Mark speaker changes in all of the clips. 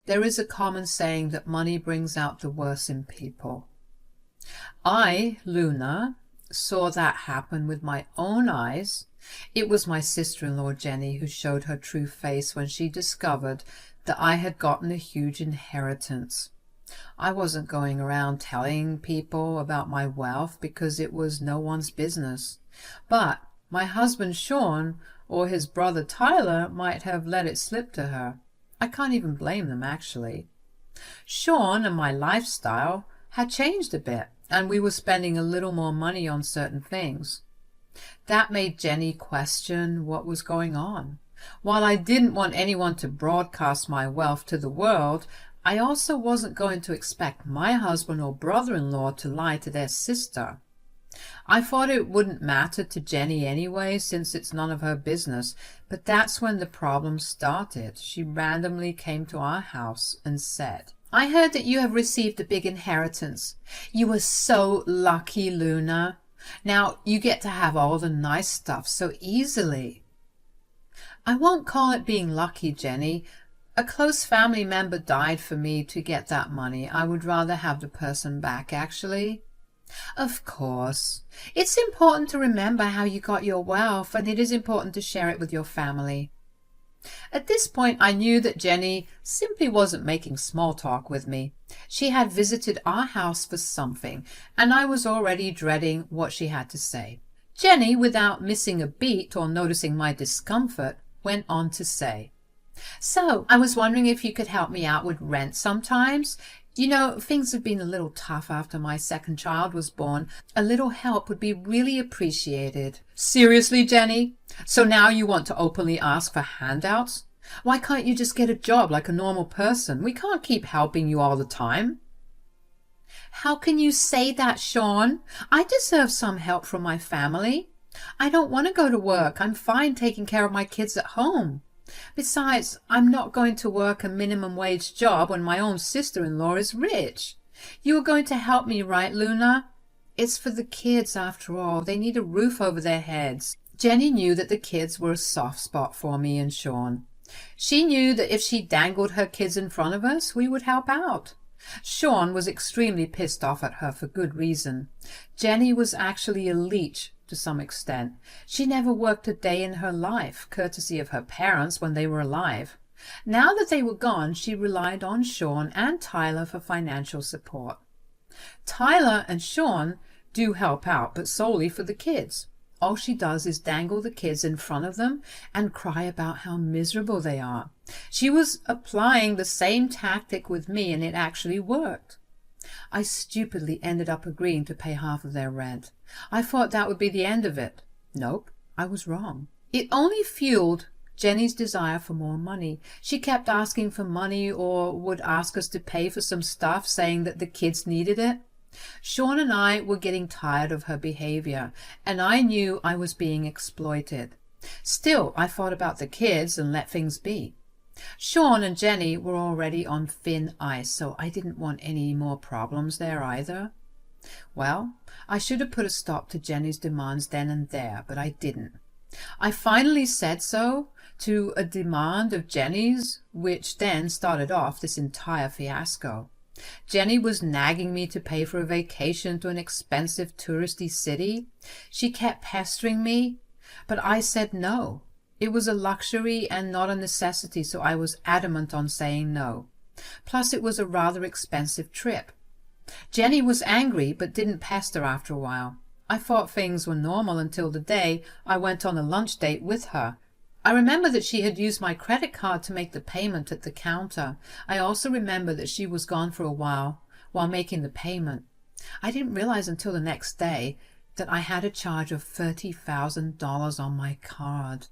Speaker 1: There is a common saying that money brings out the worst in people. I, Luna, saw that happen with my own eyes. It was my sister-in-law Jenny who showed her true face when she discovered that I had gotten a huge inheritance. I wasn't going around telling people about my wealth because it was no one's business. But my husband Sean or his brother Tyler might have let it slip to her. I can't even blame them, actually. Sean and my lifestyle had changed a bit, and we were spending a little more money on certain things. That made Jenny question what was going on. While I didn't want anyone to broadcast my wealth to the world, I also wasn't going to expect my husband or brother-in-law to lie to their sister. I thought it wouldn't matter to Jenny anyway, since it's none of her business, but that's when the problem started. She randomly came to our house and said, "I heard that you have received a big inheritance. You were so lucky, Luna. Now you get to have all the nice stuff so easily." I won't call it being lucky, Jenny. A close family member died for me to get that money. I would rather have the person back, actually. Of course. It's important to remember how you got your wealth, and it is important to share it with your family. At this point, I knew that Jenny simply wasn't making small talk with me. She had visited our house for something, and I was already dreading what she had to say. Jenny, without missing a beat or noticing my discomfort, went on to say, "So, I was wondering if you could help me out with rent sometimes. You know, things have been a little tough after my second child was born. A little help would be really appreciated." Seriously, Jenny? So now you want to openly ask for handouts? Why can't you just get a job like a normal person? We can't keep helping you all the time. How can you say that, Sean? I deserve some help from my family. I don't want to go to work. I'm fine taking care of my kids at home. Besides, I'm not going to work a minimum wage job when my own sister-in-law is rich. You are going to help me, right, Luna? It's for the kids, after all. They need a roof over their heads. Jenny knew that the kids were a soft spot for me and Sean. She knew that if she dangled her kids in front of us, we would help out. Sean was extremely pissed off at her for good reason. Jenny was actually a leech to some extent. She never worked a day in her life, courtesy of her parents when they were alive. Now that they were gone, she relied on Sean and Tyler for financial support. Tyler and Sean do help out, but solely for the kids. All she does is dangle the kids in front of them and cry about how miserable they are. She was applying the same tactic with me, and it actually worked. I stupidly ended up agreeing to pay half of their rent. I thought that would be the end of it. Nope, I was wrong. It only fueled Jenny's desire for more money. She kept asking for money or would ask us to pay for some stuff, saying that the kids needed it. Sean and I were getting tired of her behavior, and I knew I was being exploited. Still, I thought about the kids and let things be. Sean and Jenny were already on thin ice, so I didn't want any more problems there either. Well, I should have put a stop to Jenny's demands then and there, but I didn't. I finally said so to a demand of Jenny's, which then started off this entire fiasco. Jenny was nagging me to pay for a vacation to an expensive touristy city. She kept pestering me, but I said no. It was a luxury and not a necessity, so I was adamant on saying no. Plus, it was a rather expensive trip. Jenny was angry, but didn't pester after a while. I thought things were normal until the day I went on a lunch date with her. I remember that she had used my credit card to make the payment at the counter. I also remember that she was gone for a while making the payment. I didn't realize until the next day that I had a charge of $30,000 on my card.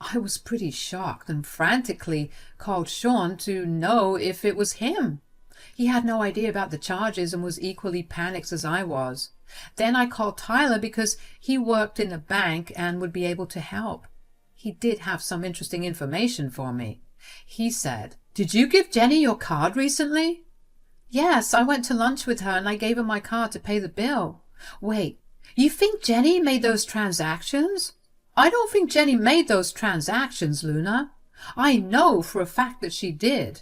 Speaker 1: I was pretty shocked and frantically called Sean to know if it was him. He had no idea about the charges and was equally panicked as I was. Then I called Tyler because he worked in a bank and would be able to help. He did have some interesting information for me. He said, "Did you give Jenny your card recently?" "Yes, I went to lunch with her and I gave her my card to pay the bill." "Wait, you think Jenny made those transactions?" "I don't think Jenny made those transactions, Luna. I know for a fact that she did.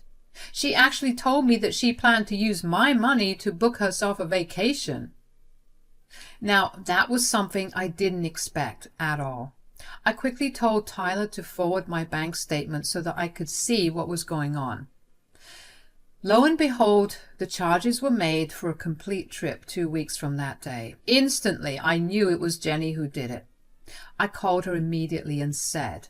Speaker 1: She actually told me that she planned to use my money to book herself a vacation. Now, that was something I didn't expect at all. I quickly told Tyler to forward my bank statement so that I could see what was going on. Lo and behold, the charges were made for a complete trip 2 weeks from that day. Instantly, I knew it was Jenny who did it. I called her immediately and said,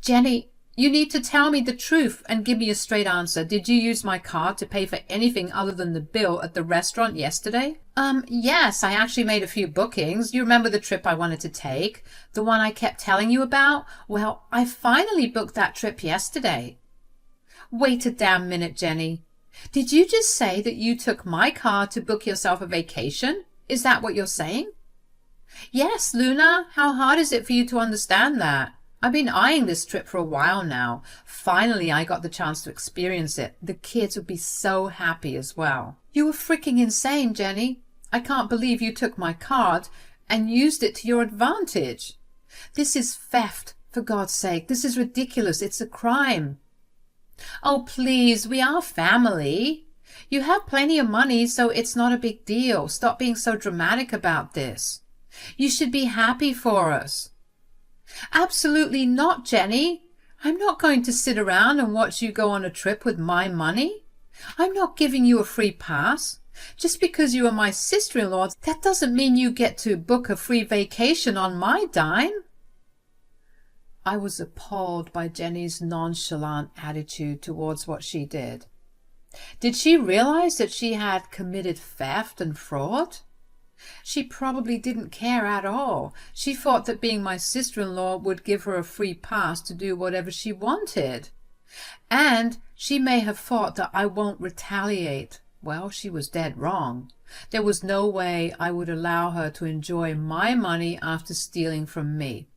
Speaker 1: "Jenny, you need to tell me the truth and give me a straight answer. Did you use my card to pay for anything other than the bill at the restaurant yesterday?" Yes, I actually made a few bookings. You remember the trip I wanted to take? The one I kept telling you about? Well, I finally booked that trip yesterday." Wait a damn minute, Jenny. Did you just say that you took my card to book yourself a vacation? Is that what you're saying? Yes, Luna. How hard is it for you to understand that? I've been eyeing this trip for a while now. Finally, I got the chance to experience it. The kids would be so happy as well. You were freaking insane, Jenny. I can't believe you took my card and used it to your advantage. This is theft, for God's sake. This is ridiculous. It's a crime. Oh, please, we are family. You have plenty of money, so it's not a big deal. Stop being so dramatic about this. You should be happy for us. Absolutely not, Jenny. I'm not going to sit around and watch you go on a trip with my money. I'm not giving you a free pass. Just because you are my sister-in-law, that doesn't mean you get to book a free vacation on my dime. I was appalled by Jenny's nonchalant attitude towards what she did. Did she realize that she had committed theft and fraud? She probably didn't care at all. She thought that being my sister-in-law would give her a free pass to do whatever she wanted. And she may have thought that I won't retaliate. Well, she was dead wrong. There was no way I would allow her to enjoy my money after stealing from me.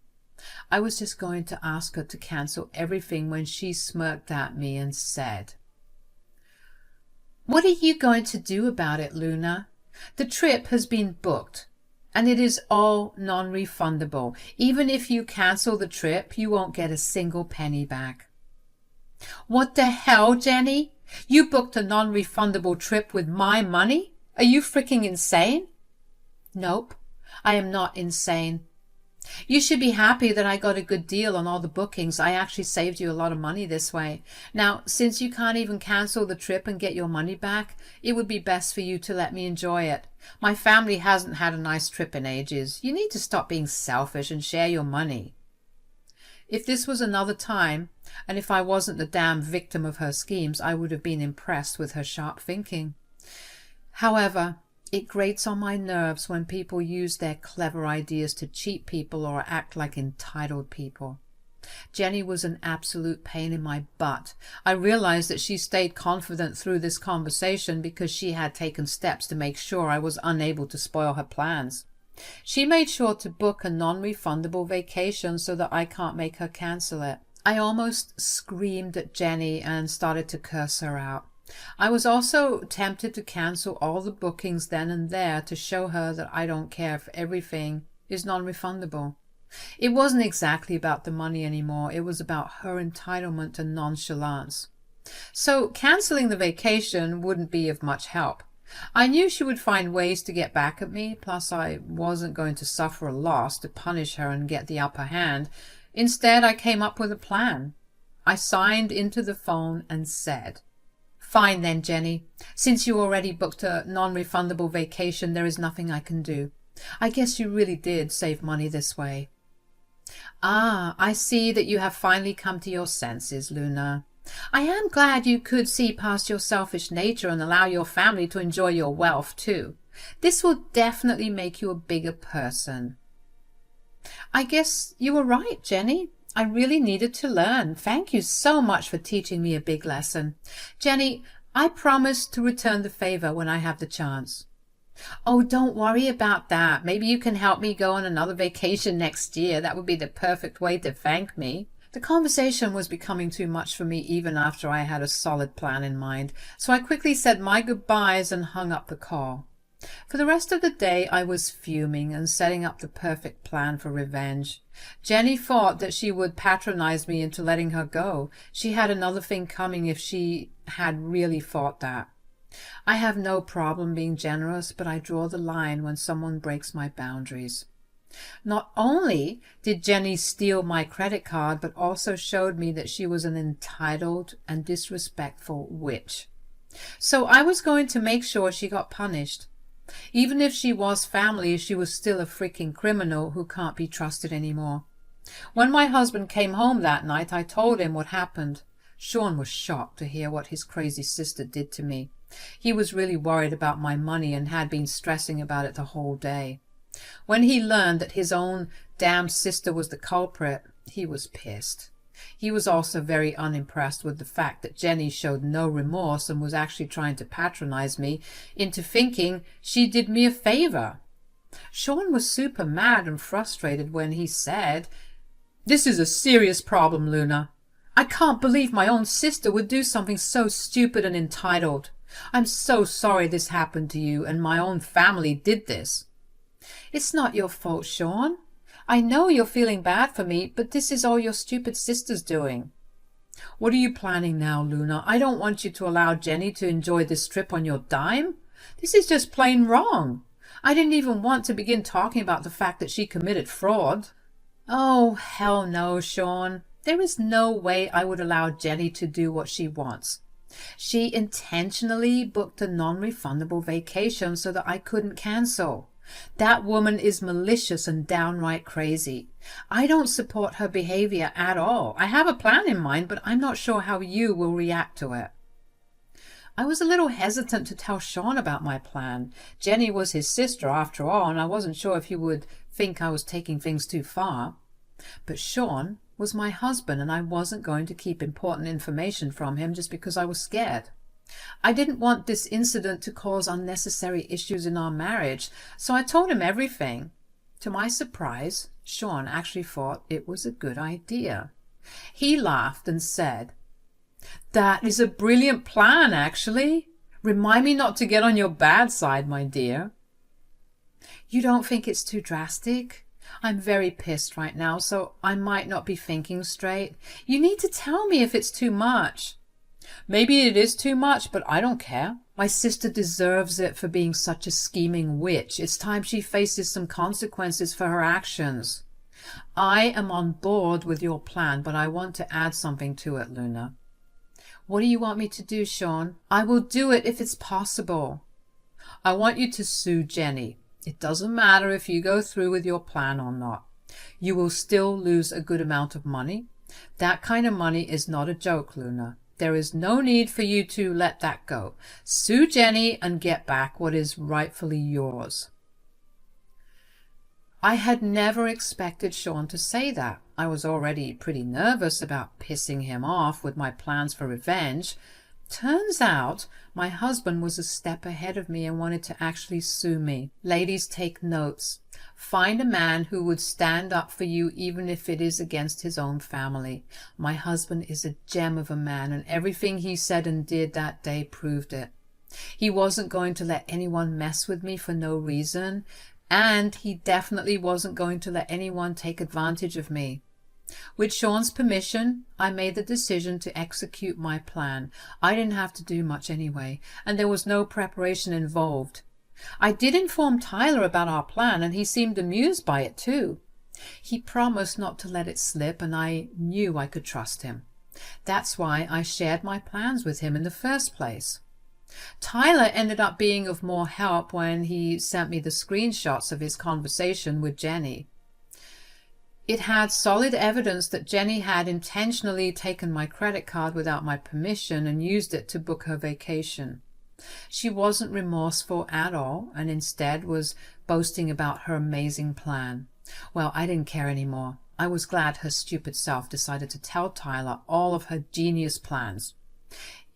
Speaker 1: I was just going to ask her to cancel everything when she smirked at me and said, "What are you going to do about it, Luna? The trip has been booked, and it is all non-refundable. Even if you cancel the trip, you won't get a single penny back." What the hell, Jenny? You booked a non-refundable trip with my money? Are you freaking insane? Nope, I am not insane. You should be happy that I got a good deal on all the bookings. I actually saved you a lot of money this way. Now, since you can't even cancel the trip and get your money back, it would be best for you to let me enjoy it. My family hasn't had a nice trip in ages. You need to stop being selfish and share your money. If this was another time, and if I wasn't the damn victim of her schemes, I would have been impressed with her sharp thinking. However, it grates on my nerves when people use their clever ideas to cheat people or act like entitled people. Jenny was an absolute pain in my butt. I realized that she stayed confident through this conversation because she had taken steps to make sure I was unable to spoil her plans. She made sure to book a non-refundable vacation so that I can't make her cancel it. I almost screamed at Jenny and started to curse her out. I was also tempted to cancel all the bookings then and there to show her that I don't care if everything is non-refundable. It wasn't exactly about the money anymore. It was about her entitlement and nonchalance. So canceling the vacation wouldn't be of much help. I knew she would find ways to get back at me, plus I wasn't going to suffer a loss to punish her and get the upper hand. Instead, I came up with a plan. I signed into the phone and said, "Fine then, Jenny. Since you already booked a non-refundable vacation, there is nothing I can do. I guess you really did save money this way." "Ah, I see that you have finally come to your senses, Luna. I am glad you could see past your selfish nature and allow your family to enjoy your wealth too. This will definitely make you a bigger person." "I guess you were right, Jenny. I really needed to learn. Thank you so much for teaching me a big lesson. Jenny, I promise to return the favor when I have the chance." "Oh, don't worry about that. Maybe you can help me go on another vacation next year. That would be the perfect way to thank me." The conversation was becoming too much for me even after I had a solid plan in mind, so I quickly said my goodbyes and hung up the call. For the rest of the day I was fuming and setting up the perfect plan for revenge. Jenny thought that she would patronize me into letting her go. She had another thing coming if she had really thought that. I have no problem being generous, but I draw the line when someone breaks my boundaries. Not only did Jenny steal my credit card, but also showed me that she was an entitled and disrespectful witch. So I was going to make sure she got punished. Even if she was family, she was still a freaking criminal who can't be trusted anymore. When my husband came home that night, I told him what happened. Sean was shocked to hear what his crazy sister did to me. He was really worried about my money and had been stressing about it the whole day. When he learned that his own damn sister was the culprit, he was pissed. He was also very unimpressed with the fact that Jenny showed no remorse and was actually trying to patronize me into thinking she did me a favor. Sean was super mad and frustrated when he said, "This is a serious problem, Luna. I can't believe my own sister would do something so stupid and entitled. I'm so sorry this happened to you and my own family did this." "It's not your fault, Sean. I know you're feeling bad for me, but this is all your stupid sister's doing." "What are you planning now, Luna? I don't want you to allow Jenny to enjoy this trip on your dime. This is just plain wrong. I didn't even want to begin talking about the fact that she committed fraud." "Oh, hell no, Sean. There is no way I would allow Jenny to do what she wants. She intentionally booked a non-refundable vacation so that I couldn't cancel. That woman is malicious and downright crazy. I don't support her behavior at all. I have a plan in mind, but I'm not sure how you will react to it." I was a little hesitant to tell Sean about my plan. Jenny was his sister after all, and I wasn't sure if he would think I was taking things too far. But Sean was my husband, and I wasn't going to keep important information from him just because I was scared. I didn't want this incident to cause unnecessary issues in our marriage, so I told him everything. To my surprise, Sean actually thought it was a good idea. He laughed and said, "That is a brilliant plan, actually. Remind me not to get on your bad side, my dear." "You don't think it's too drastic? I'm very pissed right now, so I might not be thinking straight. You need to tell me if it's too much." "Maybe it is too much, but I don't care. My sister deserves it for being such a scheming witch. It's time she faces some consequences for her actions." "I am on board with your plan, but I want to add something to it, Luna." "What do you want me to do, Sean?" "I will do it if it's possible." "I want you to sue Jenny. It doesn't matter if you go through with your plan or not. You will still lose a good amount of money. That kind of money is not a joke, Luna. There is no need for you to let that go. Sue Jenny and get back what is rightfully yours." I had never expected Sean to say that. I was already pretty nervous about pissing him off with my plans for revenge. Turns out my husband was a step ahead of me and wanted to actually sue me. Ladies, take notes. Find a man who would stand up for you even if it is against his own family. My husband is a gem of a man, and everything he said and did that day proved it. He wasn't going to let anyone mess with me for no reason, and he definitely wasn't going to let anyone take advantage of me. With Sean's permission, I made the decision to execute my plan. I didn't have to do much anyway, and there was no preparation involved. I did inform Tyler about our plan, and he seemed amused by it too. He promised not to let it slip, and I knew I could trust him. That's why I shared my plans with him in the first place. Tyler ended up being of more help when he sent me the screenshots of his conversation with Jenny. It had solid evidence that Jenny had intentionally taken my credit card without my permission and used it to book her vacation. She wasn't remorseful at all, and instead was boasting about her amazing plan. Well, I didn't care anymore. I was glad her stupid self decided to tell Tyler all of her genius plans.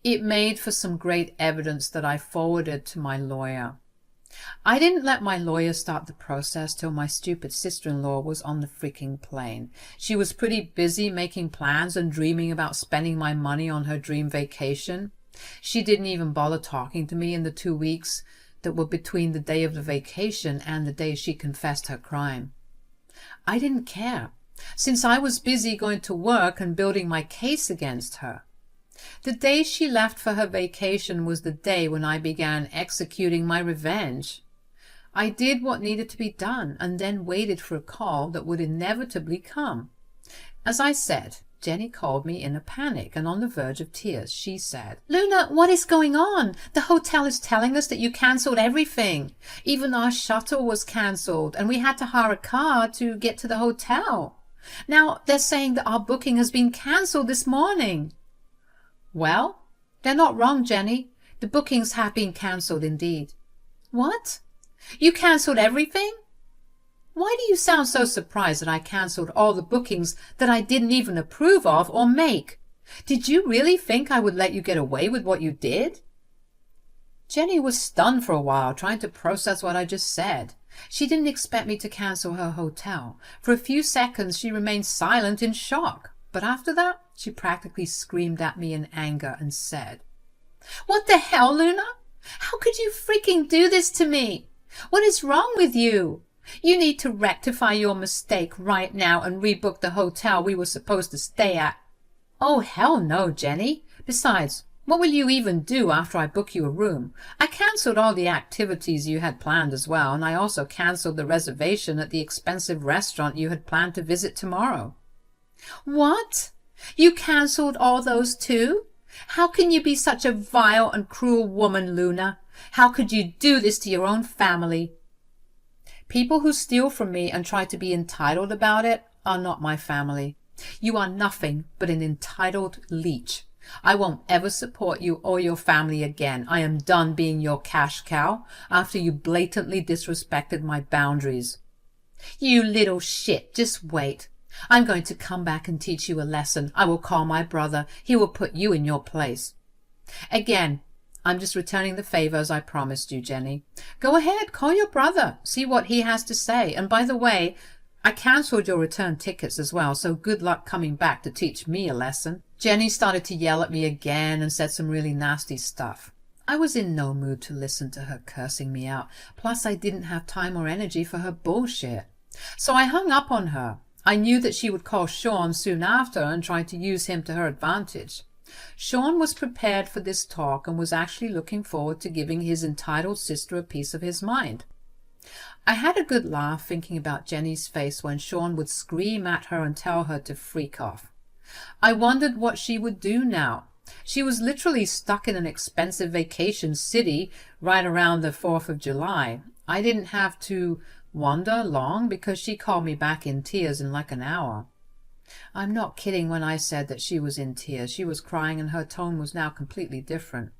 Speaker 1: It made for some great evidence that I forwarded to my lawyer. I didn't let my lawyer start the process till my stupid sister-in-law was on the freaking plane. She was pretty busy making plans and dreaming about spending my money on her dream vacation. She didn't even bother talking to me in the 2 weeks that were between the day of the vacation and the day she confessed her crime. I didn't care, since I was busy going to work and building my case against her. The day she left for her vacation was the day when I began executing my revenge. I did what needed to be done and then waited for a call that would inevitably come. As I said, Jenny called me in a panic and on the verge of tears. She said, "Luna, what is going on? The hotel is telling us that you cancelled everything. Even our shuttle was cancelled and we had to hire a car to get to the hotel. Now they're saying that our booking has been cancelled this morning." Well, they're not wrong, Jenny. The bookings have been cancelled indeed. What? You cancelled everything? Why do you sound so surprised that I cancelled all the bookings that I didn't even approve of or make? Did you really think I would let you get away with what you did? Jenny was stunned for a while, trying to process what I just said. She didn't expect me to cancel her hotel. For a few seconds she remained silent in shock, but after that she practically screamed at me in anger and said, "What the hell, Luna? How could you freaking do this to me? What is wrong with you? You need to rectify your mistake right now and rebook the hotel we were supposed to stay at." "Oh, hell no, Jenny. Besides, what will you even do after I book you a room? I cancelled all the activities you had planned as well, and I also cancelled the reservation at the expensive restaurant you had planned to visit tomorrow." "What? You cancelled all those too? How can you be such a vile and cruel woman, Luna? How could you do this to your own family?" People who steal from me and try to be entitled about it are not my family. You are nothing but an entitled leech. I won't ever support you or your family again. I am done being your cash cow after you blatantly disrespected my boundaries. "You little shit, just wait. I'm going to come back and teach you a lesson. I will call my brother. He will put you in your place." Again, I'm just returning the favor as I promised you, Jenny. Go ahead, call your brother, see what he has to say. And by the way, I cancelled your return tickets as well, so good luck coming back to teach me a lesson. Jenny started to yell at me again and said some really nasty stuff. I was in no mood to listen to her cursing me out, plus I didn't have time or energy for her bullshit. So I hung up on her. I knew that she would call Sean soon after and try to use him to her advantage. Sean was prepared for this talk and was actually looking forward to giving his entitled sister a piece of his mind. I had a good laugh thinking about Jenny's face when Sean would scream at her and tell her to freak off. I wondered what she would do now. She was literally stuck in an expensive vacation city right around the 4th of July. I didn't have to wonder long because she called me back in tears in like an hour. I'm not kidding when I said that she was in tears. She was crying and her tone was now completely different.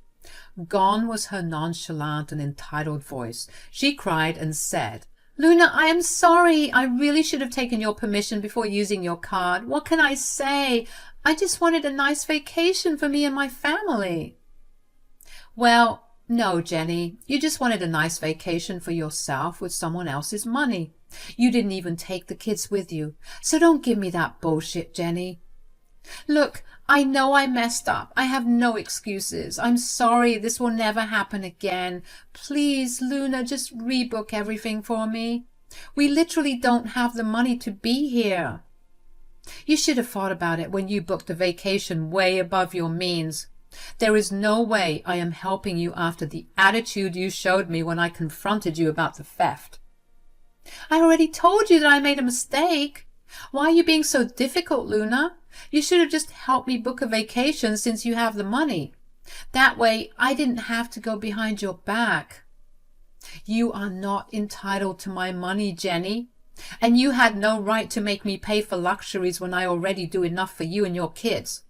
Speaker 1: Gone was her nonchalant and entitled voice. She cried and said, "Luna, I am sorry. I really should have taken your permission before using your card. What can I say? I just wanted a nice vacation for me and my family." Well, no, Jenny. You just wanted a nice vacation for yourself with someone else's money. You didn't even take the kids with you. So don't give me that bullshit, Jenny. Look, I know I messed up. I have no excuses. I'm sorry. This will never happen again. Please, Luna, just rebook everything for me. We literally don't have the money to be here. You should have thought about it when you booked a vacation way above your means. There is no way I am helping you after the attitude you showed me when I confronted you about the theft. I already told you that I made a mistake. Why are you being so difficult, Luna? You should have just helped me book a vacation since you have the money. That way I didn't have to go behind your back. You are not entitled to my money, Jenny. And you had no right to make me pay for luxuries when I already do enough for you and your kids.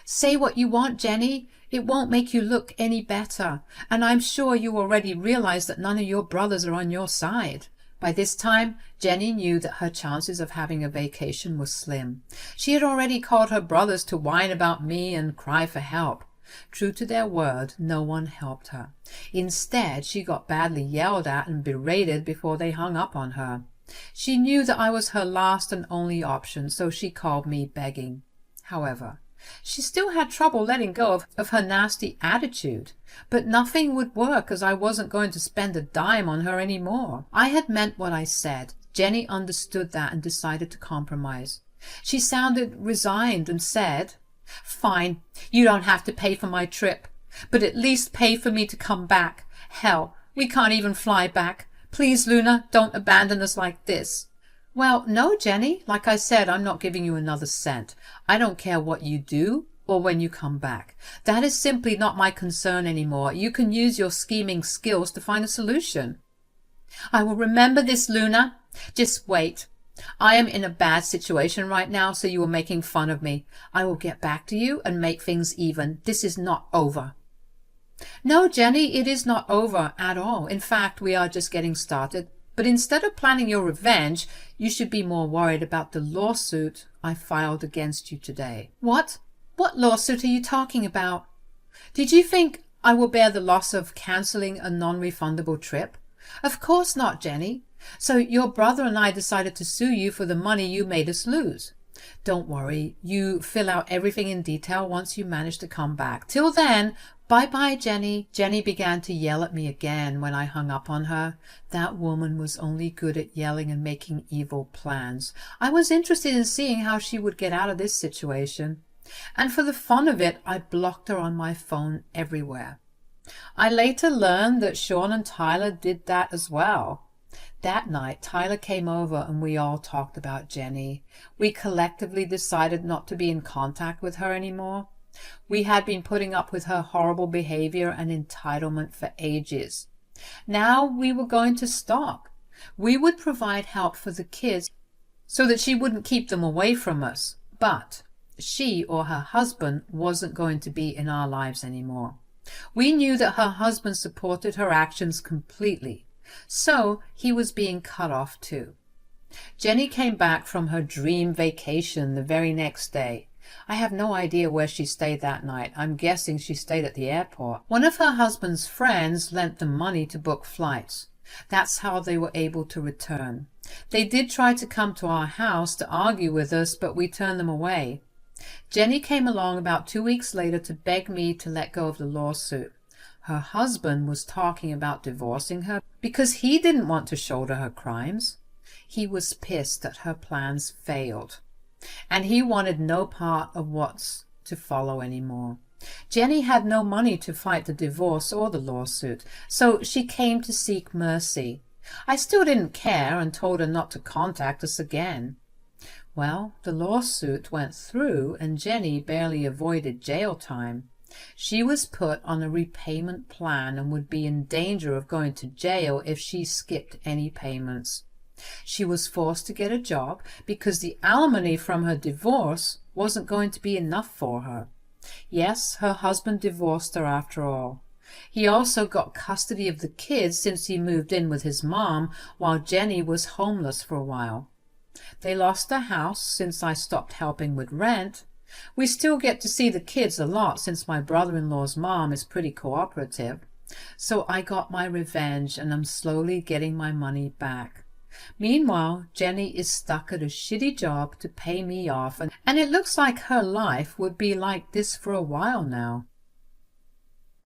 Speaker 1: Say what you want, Jenny. It won't make you look any better. And I'm sure you already realize that none of your brothers are on your side. By this time, Jenny knew that her chances of having a vacation were slim. She had already called her brothers to whine about me and cry for help. True to their word, no one helped her. Instead, she got badly yelled at and berated before they hung up on her. She knew that I was her last and only option, so she called me begging. However, She still had trouble letting go of her nasty attitude, but nothing would work as I wasn't going to spend a dime on her anymore. I had meant what I said. Jenny understood that and decided to compromise. She sounded resigned and said, "Fine, you don't have to pay for my trip, but at least pay for me to come back. Hell, we can't even fly back. Please, Luna, don't abandon us like this." "Well, no, Jenny. Like I said, I'm not giving you another cent. I don't care what you do or when you come back. That is simply not my concern anymore. You can use your scheming skills to find a solution." "I will remember this, Luna. Just wait. I am in a bad situation right now, so you are making fun of me. I will get back to you and make things even. This is not over." "No, Jenny, it is not over at all. In fact, we are just getting started. But instead of planning your revenge, you should be more worried about the lawsuit I filed against you today." "What? What lawsuit are you talking about? Did you think I will bear the loss of cancelling a non-refundable trip? Of course not, Jenny. So your brother and I decided to sue you for the money you made us lose. Don't worry, you fill out everything in detail once you manage to come back. Till then, bye-bye, Jenny." Jenny began to yell at me again when I hung up on her. That woman was only good at yelling and making evil plans. I was interested in seeing how she would get out of this situation. And for the fun of it, I blocked her on my phone everywhere. I later learned that Sean and Tyler did that as well. That night, Tyler came over and we all talked about Jenny. We collectively decided not to be in contact with her anymore. We had been putting up with her horrible behavior and entitlement for ages. Now we were going to stop. We would provide help for the kids so that she wouldn't keep them away from us. But she or her husband wasn't going to be in our lives anymore. We knew that her husband supported her actions completely, so he was being cut off too. Jenny came back from her dream vacation the very next day. I have no idea where she stayed that night. I'm guessing she stayed at the airport. One of her husband's friends lent them money to book flights. That's how they were able to return. They did try to come to our house to argue with us, but we turned them away. Jenny came along about 2 weeks later to beg me to let go of the lawsuit. Her husband was talking about divorcing her because he didn't want to shoulder her crimes. He was pissed that her plans failed, and he wanted no part of what's to follow anymore. Jenny had no money to fight the divorce or the lawsuit, so she came to seek mercy. I still didn't care and told her not to contact us again. Well, the lawsuit went through and Jenny barely avoided jail time. She was put on a repayment plan and would be in danger of going to jail if she skipped any payments. She was forced to get a job because the alimony from her divorce wasn't going to be enough for her. Yes, her husband divorced her after all. He also got custody of the kids since he moved in with his mom while Jenny was homeless for a while. They lost their house since I stopped helping with rent. We still get to see the kids a lot since my brother-in-law's mom is pretty cooperative. So I got my revenge and I'm slowly getting my money back. Meanwhile, Jenny is stuck at a shitty job to pay me off, and it looks like her life would be like this for a while now.